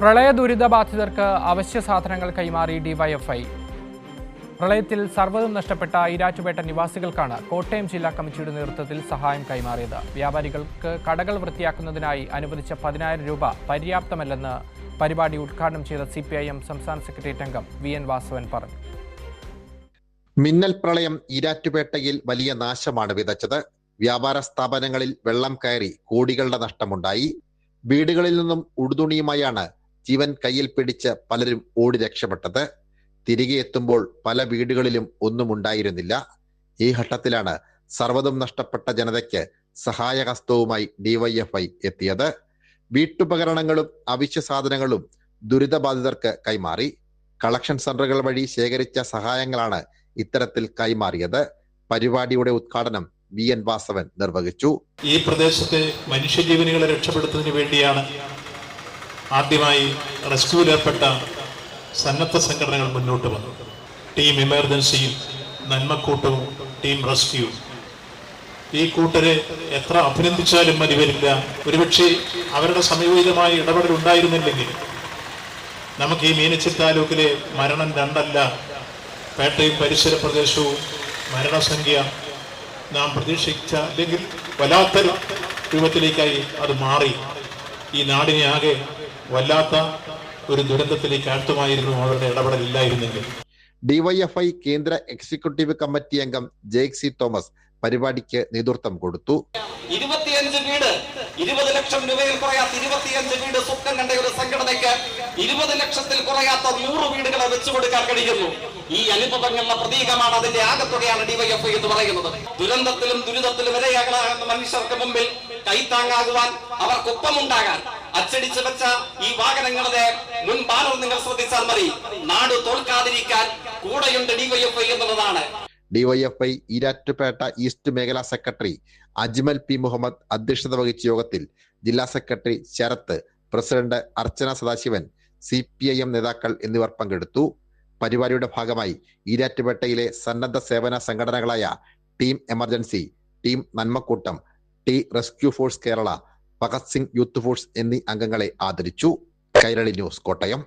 പ്രളയ ദുരിതബാധിതർക്ക് അവശ്യ സാധനങ്ങൾ കൈമാറി ഡിവൈഎഫ്ഐ. പ്രളയത്തിൽ സർവ്വതും നഷ്ടപ്പെട്ട ഈരാറ്റുപേട്ട നിവാസികൾക്കാണ് കോട്ടയം ജില്ലാ കമ്മിറ്റിയുടെ നേതൃത്വത്തിൽ സഹായം കൈമാറിയത്. വ്യാപാരികൾക്ക് കടകൾ വൃത്തിയാക്കുന്നതിനായി അനുവദിച്ച 10,000 രൂപ പര്യാപ്തമല്ലെന്ന് പരിപാടി ഉദ്ഘാടനം ചെയ്ത CPIM സംസ്ഥാന സെക്രട്ടേറിയറ്റ് അംഗം VN വാസവൻ പറഞ്ഞു. മിന്നൽ പ്രളയം ഈരാറ്റുപേട്ടയിൽ വലിയ നാശമാണ് വിതച്ചത്. വ്യാപാര സ്ഥാപനങ്ങളിൽ വെള്ളം കയറി കോടികളുടെ നഷ്ടമുണ്ടായി. വീടുകളിൽ നിന്നും ഉടുതുണിയുമായാണ് ജീവൻ കയ്യിൽ പിടിച്ച് പലരും ഓടി രക്ഷപ്പെട്ടത്. തിരികെ എത്തുമ്പോൾ പല വീടുകളിലും ഒന്നും ഉണ്ടായിരുന്നില്ല. ഈ ഘട്ടത്തിലാണ് സർവ്വതും നഷ്ടപ്പെട്ട ജനതയ്ക്ക് സഹായഹസ്തവുമായി ഡിവൈഎഫ്ഐ എത്തിയത്. വീട്ടുപകരണങ്ങളും അവശ്യ സാധനങ്ങളും ദുരിതബാധിതർക്ക് കൈമാറി. കളക്ഷൻ സെന്ററുകൾ വഴി ശേഖരിച്ച സഹായങ്ങളാണ് ഇത്തരത്തിൽ കൈമാറിയത്. പരിപാടിയുടെ ഉദ്ഘാടനം VN വാസവൻ നിർവഹിച്ചു. ഈ പ്രദേശത്തെ മനുഷ്യജീവനുകളെ രക്ഷപ്പെടുത്തുന്നതിന് വേണ്ടിയാണ് ആദ്യമായി റെസ്ക്യൂവിലേർപ്പെട്ട സന്നദ്ധ സംഘടനകൾ മുന്നോട്ട് വന്നത്. ടീം എമർജൻസിയും നന്മക്കൂട്ടവും ടീം റെസ്ക്യൂ. ഈ കൂട്ടരെ എത്ര അഭിനന്ദിച്ചാലും മതി വരില്ല. ഒരുപക്ഷെ അവരുടെ സമയോചിതമായ ഇടപെടൽ ഉണ്ടായിരുന്നില്ലെങ്കിൽ നമുക്ക് ഈ മീനച്ചിൽ താലൂക്കിലെ മരണം 2 അല്ല, പേട്ടയും പരിസര പ്രദേശവും മരണസംഖ്യ നാം പ്രതീക്ഷിച്ച അല്ലെങ്കിൽ വല്ലാത്ത രൂപത്തിലേക്കായി അത് മാറി ഈ നാടിനെ ആകെ വല്ലാത്ത ഒരു ദുരന്തത്തിലേക്ക് ആഴ്ത്തുമായിരുന്നു അവരുടെ ഇടപെടലില്ലായിരുന്നെങ്കിൽ. ഡിവൈഎഫ്ഐ കേന്ദ്ര എക്സിക്യൂട്ടീവ് കമ്മിറ്റി അംഗം ജെയ്സി തോമസ് പരിപാടിക്ക് നേതൃത്വം കൊടുത്തു. 25 വീട് 20 ലക്ഷം രൂപയിൽ കുറയാത്ത 25 വീട് സ്വപ്നം കണ്ട ഒരു സംഘടനയ്ക്ക് 20 ലക്ഷത്തിൽ കുറയാത്ത 100 വീടുകളെ വെച്ചു കൊടുക്കാൻ കഴിയുന്നു. ഈ അനുഭവങ്ങളുടെ പ്രതീകമാണ്, അതിന്റെ ആകത്തുകയാണ് ഡിവൈഎഫ്ഐ എന്ന് പറയുന്നത്. ദുരന്തത്തിലും ദുരിതത്തിലും ഇരയാകുന്ന മനുഷ്യർക്ക് മുമ്പിൽ കൈത്താങ്ങാകുവാൻ, അവർക്കൊപ്പമുണ്ടാകാൻ അച്ചടിച്ചു വെച്ച ഈ വാഹനങ്ങളുടെ മുൻ ബാനർ നിങ്ങൾ ശ്രദ്ധിച്ചാൽ മതി. നാട് തോൽക്കാതിരിക്കാൻ കൂടെയുണ്ട് ഡിവൈഎഫ്ഐ എന്നുള്ളതാണ്. ഡിവൈഎഫ്ഐ ഈരാറ്റുപേട്ട ഈസ്റ്റ് മേഖലാ സെക്രട്ടറി അജ്മൽ P. മുഹമ്മദ് അധ്യക്ഷത വഹിച്ച യോഗത്തിൽ ജില്ലാ secretary Sarath, president Archana Sadasivan, CPIM നേതാക്കൾ എന്നിവർ പങ്കെടുത്തു. പരിപാടിയുടെ ഭാഗമായി ഈരാറ്റുപേട്ടയിലെ സന്നദ്ധ സേവന സംഘടനകളായ ടീം എമർജൻസി, ടീം നന്മക്കൂട്ടം, T rescue force Kerala, Bhagat Singh youth force എന്നീ അംഗങ്ങളെ ആദരിച്ചു. കൈരളി ന്യൂസ്, കോട്ടയം.